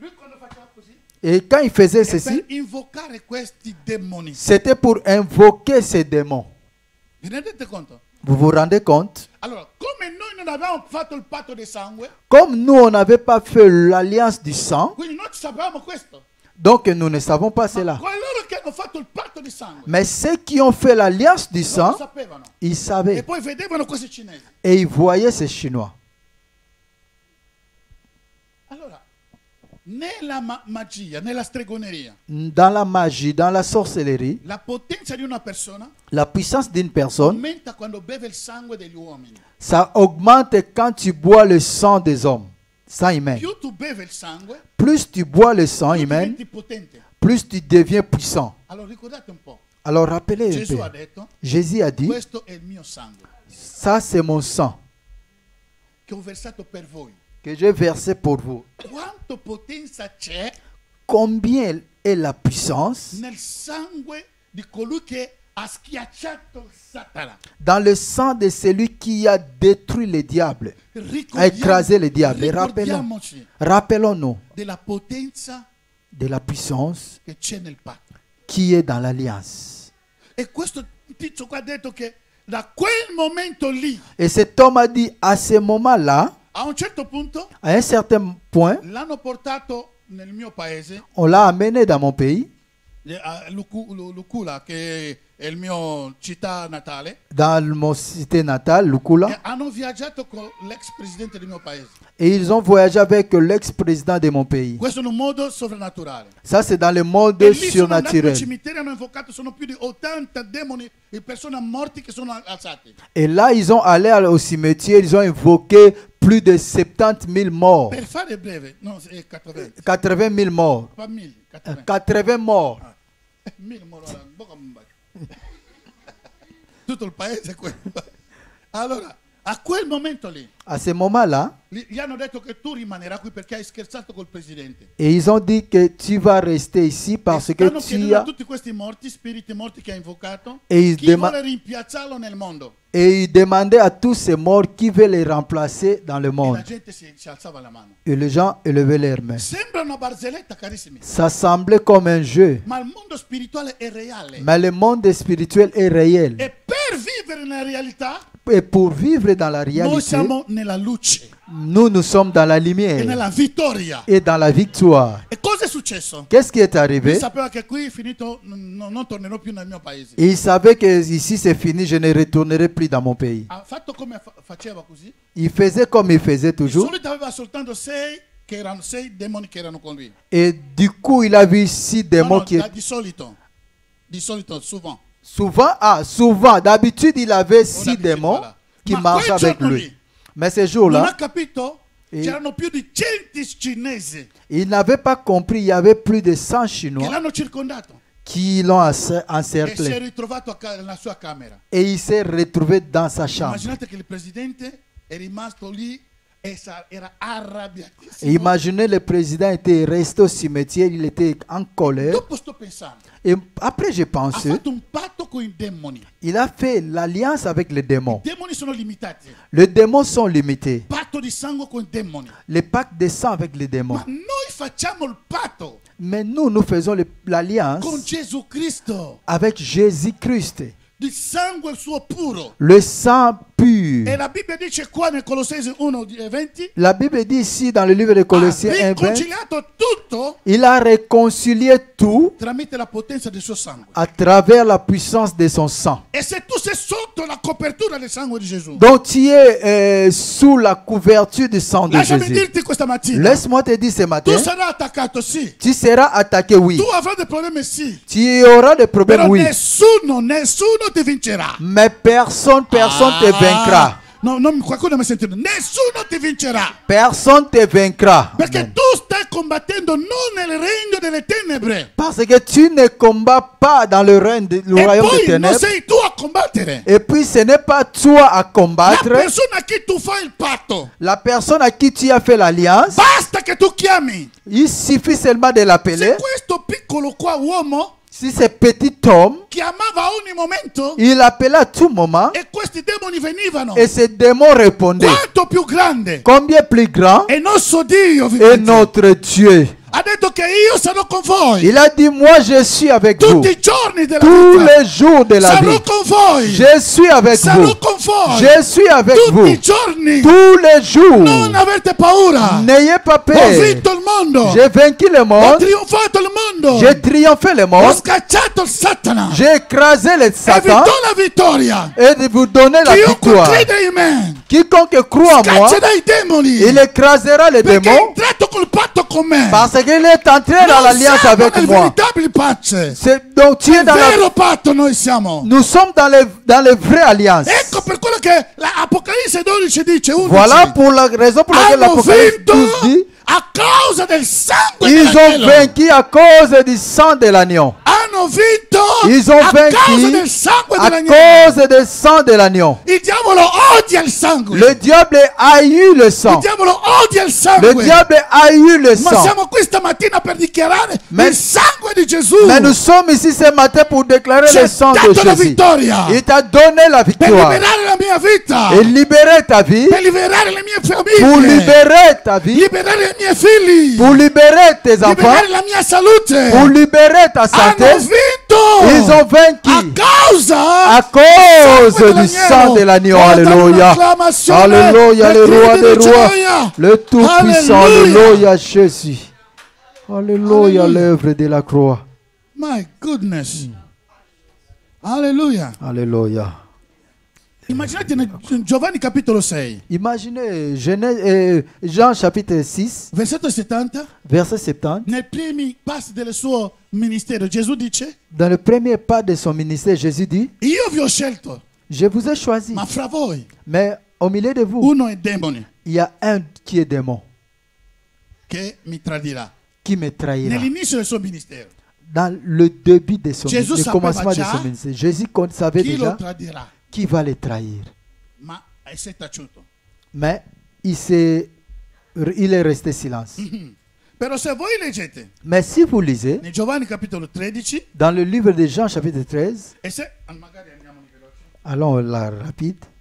lui quando faceva così, et quand il faisait è ceci, per invocare questi demoni. c'était pour invoquer ces démons. Vi rendete conto? Vous vous rendez compte? Allora, come noi non abbiamo fatto il patto di sangue, Comme nous, on n'avait pas fait l'alliance du sang, quindi non sapevamo questo. donc nous ne savons pas cela. Coloro che hanno fatto il patto di sangue, Mais ceux qui ont fait l'alliance du non lo sang, sapevano. ils E savaient. poi vedevano questi cinesi. Et ils voyaient ces Chinois. Allora, nella magia, nella stregoneria, Dans la magie, dans la sorcellerie, la potenza di una persona la puissance d'une personne, aumenta quando beve il sangue degli uomini. ça augmente quand tu bois le sang des hommes, sang humain. Più tu bevi il sangue, Plus tu bois le sang più humain, diventi potente. plus tu deviens puissant. Allora ricordate un po', Alors rappelez un Gesù peu, ha detto, Jésus a dit, questo è il mio sangue, ça c'est mon sang che ho versato per voi. que j'ai versé pour vous. Quanto potenza c'è Combien est la puissance nel sangue di colui che ha schiacciato Satana. dans le sang de celui qui a détruit le diable, a écrasé le diable. Ricordiamoci Rappelons-nous della potenza de la puissance che c'è nel patto. qui est dans l'alliance. E questo tizio qua ha detto che da quel momento lì, Et cet homme a dit, à ce moment-là, a un certo punto, à un certain point, l'hanno portato nel mio paese, on l'a amené dans mon pays, a Lucula, che è il mio città natale, dans mon cité natale, Lukula, e hanno viaggiato con l'ex presidente del mio paese. et ils ont voyagé avec l'ex-président de mon pays. Questo in un modo sovrannaturale. Ça, c'est dans le monde E lì sono andati al surnaturel. cimitero, hanno invocato, sono più di 80 demoni e persone morti che sono alzati. Et là, ils ont allé au cimetière, ils ont invoqué plus de 70 000 morts. Per fare breve, no, è 80. 80 000 morts. Pas 1000, 80. 80 morts. 1000 morti. Tutto il paese è quello. Allora, a quel momento lì, À ce moment-là, gli hanno detto che tu rimanerai qui perché hai scherzato col presidente. et ils ont dit que tu vas rester ici parce E que stanno tu chiedendo a as... tutti questi morti, spiriti morti che ha invocato, E il chi dema- vuole rimpiazzarlo nel mondo. Et ils demandaient à tous ces morts qui veulent les remplacer dans le E la monde. gente si alzava la mano. Et les gens élevaient leurs mains. Sembra una barzelletta, carissimi, Ça semblait comme un jeu. ma il mondo spirituale è reale. Mais le monde spirituel est réel. E per vivere nella realtà, Et pour vivre dans la noi réalité, siamo nella luce nous sommes dans la e lumière nella vittoria. et dans la victoire. E cosa è successo? Qu'est-ce qui est Lui arrivé? sapeva che qui finito non tornerò più nel mio paese. Il savait que ici c'est fini, je ne retournerai plus dans mon pays. Ha fatto come faceva così. Il faisait comme il faisait Di toujours. solito aveva soltanto 6 demoni che erano con lui. Et du coup, il a vu 6 No, démons no, qui... di solito, souvent. Souvent, d'habitude, il avait 6 d'habitude, démons voilà. qui Ma marchaient quel avec giorno lui. lì, Mais ce Non ha jour-là, capito? E- C'erano più di 100 cinesi il n'avait pas compris, il y avait plus de 100 che Chinois l'hanno circondato qui l'ont e si è encerclé. ritrovato nella sua camera. Et il s'est retrouvé dans sa chambre. Immaginate che il presidente è rimasto lì e era Et arrabbiatissimo. imaginez, le président était resté au cimetière, il était en colère. Dopo sto pensando, Et après, j'ai ha pensé, fatto un patto con i demoni. il a fait l'alliance avec les démons. I demoni sono limitati. Les démons sont limités. Patto di sangue con i demoni. Les pactes de sang avec les démons. Ma noi facciamo il patto Mais nous faisons l'alliance con Gesù Cristo. avec Jésus-Christ. Di sangue suo puro. Le sang pur. E la Bibbia dice qua nel Colossesi 1:20, La Bible dit ici dans le livre de ha Colossiens 1:20, riconciliato tutto il a réconcilié tout tramite la potenza del suo sangue. à travers la puissance de son sang. E se tu sei sotto la copertura del sangue di Gesù, Donc tu es sous la couverture du sang de lasciami Jésus. dirti questa mattina, Laisse-moi te dire ce matin, tu sarai attaccato sì, tu seras attaqué, oui. tu avrai dei problemi sì, Tu auras des problèmes, però oui. nessuno ti vincerà. Mais personne te vaincra. No, qualcuno mi sente, nessuno ti vincerà. Personne te vaincra. Perché Amen. tu stai combattendo non nel regno delle tenebre. Parce que tu ne combats pas dans le règne, le E royaume des poi non ténèbres. sei tu a combattere. Et puis ce n'est pas toi à La combattre. persona a chi tu fai il patto. La personne à qui tu as fait l'alliance, Basta che tu chiami. il suffit seulement de Se l'appeler. questo piccolo qua uomo Si ce petit homme, chiamava a ogni momento il appelait à tout moment e questi demoni venivano, et ces démons répondaient. quanto più grande Combien plus grand è il nostro Dio est vivente. notre Dieu. Ha detto che io sarò con voi Il a dit, moi je suis avec vous. tutti i giorni della Tous vita. les jours de la Sarò vie. con voi. Je suis avec Sarò vous. con voi Je suis avec tutti vous. i giorni. Tous les jours. Non avete paura. N'ayez pas Ho peur. vinto il mondo. J'ai vaincu le Ho monde. trionfato il mondo. mondo. J'ai triomphé le Ho monde. scacciato il Satana. J'ai écrasé le E vi Satan. do la vittoria. Et de vous donner la Chiunque victoire. crede in me Quiconque croit en moi, scaccerà i demoni. il écrasera les Perché è démons. entrato col patto con me. Parce qu'il est entré dans Noi l'alliance siamo avec nel moi. veritabile pace. Donc tu es Il dans la... vero patto noi siamo. Nous sommes dans les vraies alliances. Ecco per quello che l'Apocalisse 12 dice 11. Voilà pour la raison pour laquelle Hanno l'Apocalypse vinto 12 dit a causa del sangue ils ont dell'agnello. vaincu à cause du sang de l'agneau. Hanno vinto Ils ont a causa vaincu del sangue à dell'agnello. cause du sang de l'agneau. Il diavolo odia il sangue. Le diable a eu le Il sang. diavolo odia il Le sangue. diable a eu le Ma sang. siamo qui stamattina per dichiarare Mais- il sangue di Gesù. Mais nous sommes ici ce matin pour déclarer Ci le ha sang de dato la Jésus. vittoria Il t'a donné la per victoire. liberare la mia vita, Et libérer ta vie. per liberare le mie Pour famiglie, libérer ta vie. liberare i miei figli, Pour libérer tes enfants. liberare la mia salute. Pour libérer ta santé. Hanno vinto Ils ont a vaincu causa à cause du sang de l'agneau. Alléluia. Alléluia, le roi des rois. Le tout-puissant. Alléluia, Jésus. Alléluia, l'œuvre de la croix. My goodness. Alleluia. Alléluia. Immaginate in Giovanni capitolo 6, Imaginez Jean chapitre 6, versetto 70, verset 70. nei primi passi del suo ministero, Gesù dice: Dans le premier pas de son ministère, Jésus dit, io vi ho scelto, je vous ai choisi. ma fra voi Mais au milieu de vous, uno è demone il y a un qui est démon, che mi tradirà. qui me trahira. Nell'inizio del suo ministero, Dans le début de son Jésus le savait commencement de déjà son ministère, Jésus savait chi lo déjà tradirà, qui va le trahir. ma si è taciuto. Mais il est resté silence. Però se voi leggete Mais si vous lisez in Giovanni capitolo 13, dans le livre de Jean chapitre 13, e se magari andiamo di veloce. allons là rapide.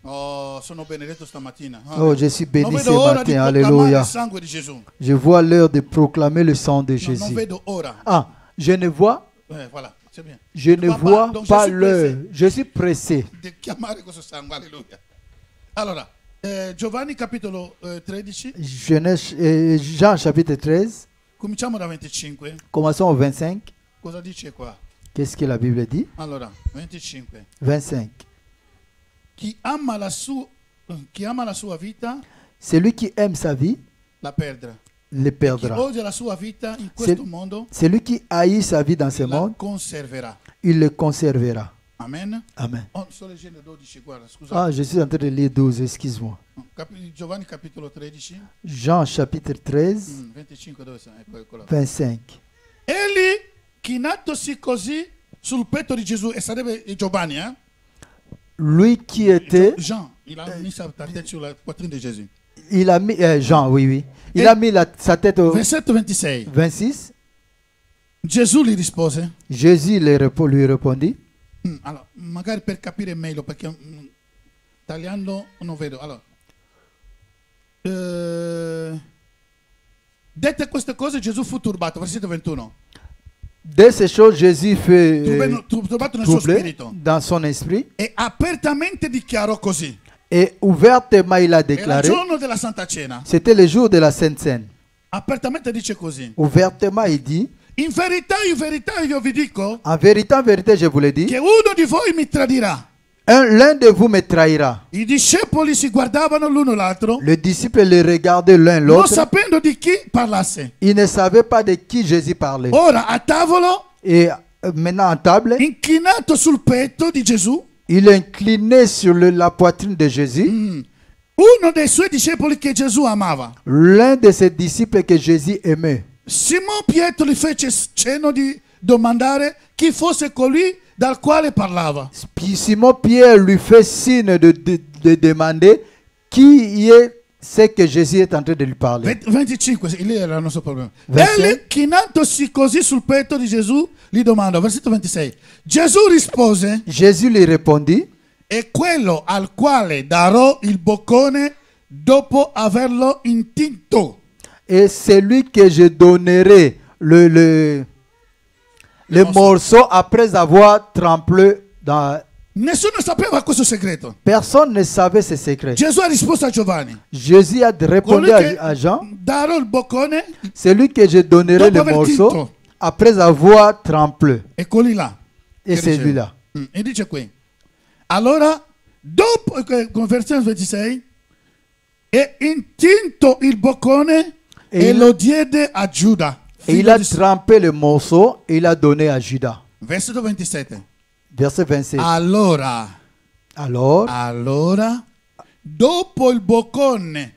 Oh, sono benedetto stamattina. Oh, je suis béni non ce vedo ora di matin. proclamare Alléluia. il sangue di Gesù. Je vois l'heure de proclamer le sang de Non Jésus. vedo ora. Ah, je ne vois, Voilà, c'est bien. je ne Papa, vois donc pas je suis l'heure. Je suis pressé. di chiamare questo sangue, alleluia. Allora, Giovanni capitolo 13, Jean chapitre 13, cominciamo da 25. commençons au 25. Cosa dice qua? Qu'est-ce que la Bible dit? Allora, 25. 25. Chi ama la sua vita Celui qui aime sa vie la perdrà. le Chi perdra. odia la sua vita in questo mondo Celui qui haït sa vie dans ce la monde, conserverà. il le conservera. Amen. Amen. Oh, sto leggendo 12, guarda, scusa. Ah, je suis en train de lire 12, excuse-moi. Giovanni capitolo 13, Jean chapitre 13, 25, dove sei? Ecco là. 25. Egli, chinatosi così sul petto di Gesù, e sarebbe Giovanni, Lui qui était, Jean, il a mis sa tête sur la poitrine de Jésus. il a mis, Jean, oui, oui. Il a mis sa tête au Versetto 26. 26. Gesù gli rispose. Jésus lui répondit. Allora, magari per capire meglio, perché tagliando non vedo. Allora, dette queste cose Gesù fu turbato, versetto 21. Dès ces choses, Jésus fut Turbato nel suo troublé spirito dans son esprit e apertamente dichiarò così. et ouvertement il a Era il déclaré, giorno della Santa Cena. c'était le jour de la Sainte Seine. Apertamente dice così. Ouvertement il dit, In verità io vi dico en vérité, je vous le dis, che uno di voi mi tradirà. l'un de vous me trahira. I discepoli si guardavano l'uno l'altro, Les disciples le regardaient l'un non l'autre. sapendo di chi parlasse. Ils ne savaient pas de qui Jésus parlait. Ora a tavolo, Et maintenant à table, inchinato sul petto di Gesù, il est incliné sur la poitrine de Jésus. uno dei suoi discepoli che Gesù amava. L'un de ses disciples que Jésus aimait. Simon Pietro gli fece cenno di domandare chi fosse colui dal quale parlava. Puis Simon Pierre lui fait signe de demander qui est ce que Jésus est en train de lui parler. 25, lì era il nostro problema. 26. Egli, chinatosi così sul petto di Gesù, gli domanda, versetto 26. Gesù rispose, Jésus lui répondit, è quello al quale darò il boccone dopo averlo intinto. et celui que je donnerai le morceau après avoir trempé dans... Nessuno sapeva questo segreto. Personne ne savait ce secret. Gesù ha risposto a Giovanni. Jésus a répondu Colui che à Jean, darò il boccone celui que je donnerai dopo le aver morceau tinto. après avoir tremblé. E quelli là. Et c'est lui-là. E dice qui. Allora, dopo, con versetto 26, e intinto il boccone e lo diede a Giuda. Et il a trempé le morceau et il a donné à Judas. Versetto 27. Verset 27. Allora, dopo il boccone,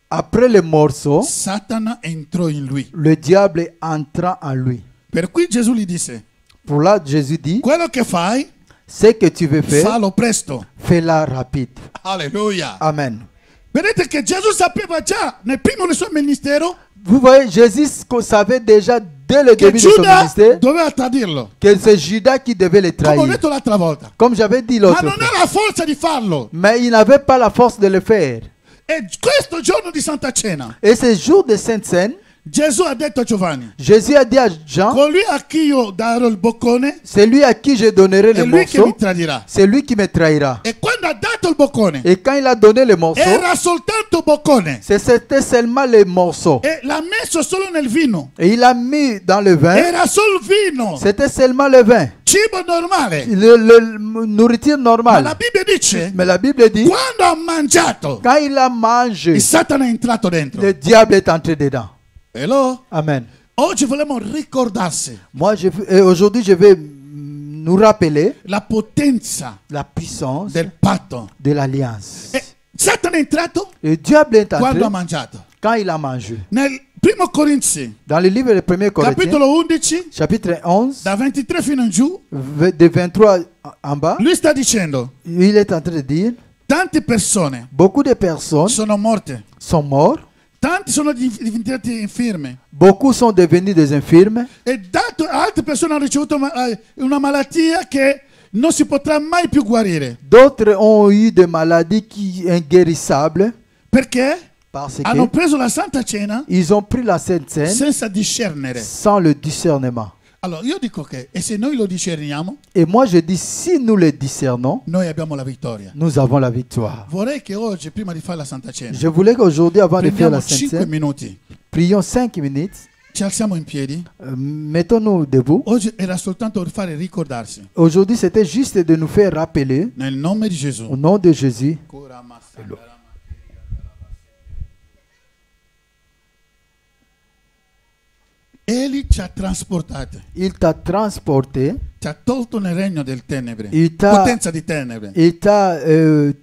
après le morceau, Satana entrò in lui. le diable entra en lui. Per cui Gesù gli disse, Pour là, Jésus dit, quello che fai, ce que tu veux faire, fallo presto. fais-la rapide. Alleluia. Amen. Vedete che Gesù sapeva già nel primo del suo ministero Vous voyez, Jésus savait déjà dès le che début de son Giuda ministère doveva tradirlo. que c'est Judas qui devait le Come ho trahir. detto l'altra volta. Comme j'avais dit Ma l'autre non fois. ha la forza di farlo. Mais il n'avait pas la force de le faire. E questo giorno di Santa Cena, Et ce jour de Sainte Seine, Gesù ha detto a Giovanni, Jésus a dit à Jean, colui a chi io darò il boccone c'est lui à qui je donnerai è le lui che morceau, mi tradirà. c'est lui qui me trahira. E quando ha dato il boccone, Et quand il a donné le morceau, era soltanto boccone. c'était seulement les morceaux. E l'ha messo solo nel vino. Et il a mis dans le vin, Era solo vino. c'était seulement le vin, Cibo normale. le nourriture Ma la normale. Bibbia dice, Mais la Bible dit, quando ha mangiato, quand il a mangé, il Satana è entrato dentro. le diable est entré dedans. Hello? Amen. Oggi vogliamo ricordarsi Moi, aujourd'hui, je vais nous rappeler la potenza la puissance del patto. de l'alliance. E Satana è entrato Le diable est entré quando ha mangiato. quand il a mangé. Nel primo Corinzi, Dans le livre de 1 Corinthiens, capitolo 11, chapitre 11, da 23 fino in giù, de 23 en bas, lui sta dicendo, il est en train de dire, tante persone beaucoup de personnes sono morte, sont mortes, tanti sono diventati infirmi beaucoup sont devenus des infirmes, e altre persone hanno ricevuto una malattia che non si potrà mai più guarire. d'autres ont eu des maladies qui inguérissables Perché parce hanno que preso la Santa Cena ils ont pris la Sainte Seine senza discernere. sans le discernement. Allora io dico che, e se noi lo discerniamo, Et moi je dis, si nous le discernons, noi abbiamo la vittoria. nous avons la victoire. Vorrei che oggi, prima di fare la Santa Cena, Je voulais qu'aujourd'hui, avant de faire prendiamo la Sainte 5 Seine, minuti, prions 5 minutes, ci alziamo in piedi. mettons-nous debout. Oggi era soltanto per fare ricordarsi. Aujourd'hui, c'était juste de nous faire rappeler, Nel nome di Gesù. au nom de Jésus, Egli ci ha trasportati, il t'a transporté, ci ha tolto nel regno del tenebre, il t'a potenza di tenebre,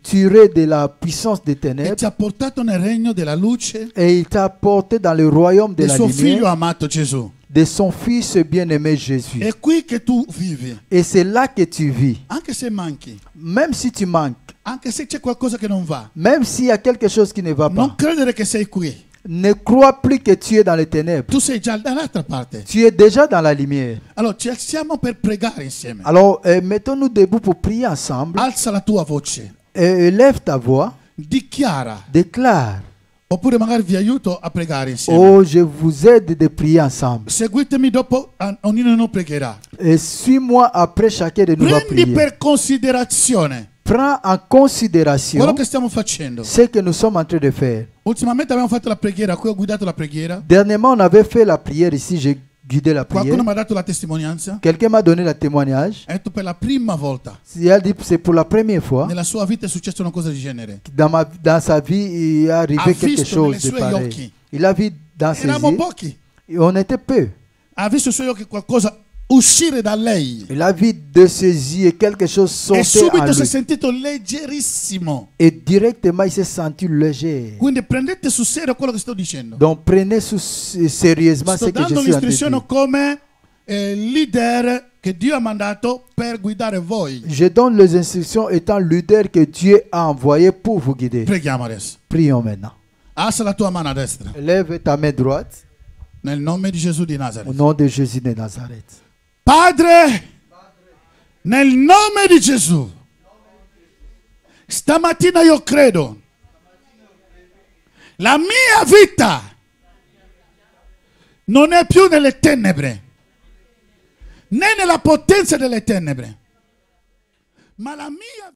tiré de la puissance des e ténèbres ci ha portato nel regno della luce et il t'a porté dans le royaume de del la suo figlio lumière amato Gesù. de son Fils bien-aimé Jésus. È qui che tu vivi, Et c'est là que tu vis. anche se manchi, Même si tu manques, anche se c'è qualcosa che non va. même s'il y a quelque chose qui ne va Non pas, credere che sei qui. ne crois plus que tu es dans les ténèbres. Tu sei già dall'altra parte. Tu es déjà dans la lumière. Allora ci alziamo per pregare insieme. Alors, mettons-nous debout pour prier ensemble. Alza la tua voce, Lève ta voix, dichiara, déclare. oppure magari vi aiuto a pregare insieme. Oh, je vous aide de prier ensemble. Seguitemi dopo, ognuno di noi pregherà. Et suis-moi après chacun de nous va Prendi prier. per considerazione Prends en considération quello che stiamo facendo. ce que nous sommes en train de faire. Ultimamente abbiamo fatto la preghiera, qui ho guidato la preghiera. Dernièrement, on avait fait la prière ici. J'ai guidé la prière. Qualcuno mi ha dato la testimonianza. Quelqu'un m'a donné le témoignage. Ha detto per la prima volta Il a dit c'est pour la première fois. nella sua vita è successa una cosa del genere. Dans sa vie, il est arrivé Ha quelque visto chose nelle de sue pareil. occhi. Il a vu dans ses Eravamo yeux. pochi. Et on était peu. Ha visto sui suoi occhi qualcosa uscire da lei. Il a vu de ses yeux quelque chose E sortir en subito si è lui. sentito leggerissimo. Et directement, il s'est senti léger. Quindi prendete sul serio quello che sto dicendo. Donc prenez sérieusement Sto ce que je dando suis en train de l'istruzione dire. come leader che Dio ha mandato per guidare voi. Je donne les instructions étant leader que Dieu a envoyé pour vous guider. Preghiamo adesso. Prions maintenant. Alza la tua mano a destra. Lève ta main droite Nel nome di Gesù di au Nazareth. nom de Jésus de Nazareth. Padre, nel nome di Gesù, stamattina io credo, la mia vita non è più nelle tenebre, né nella potenza delle tenebre, ma la mia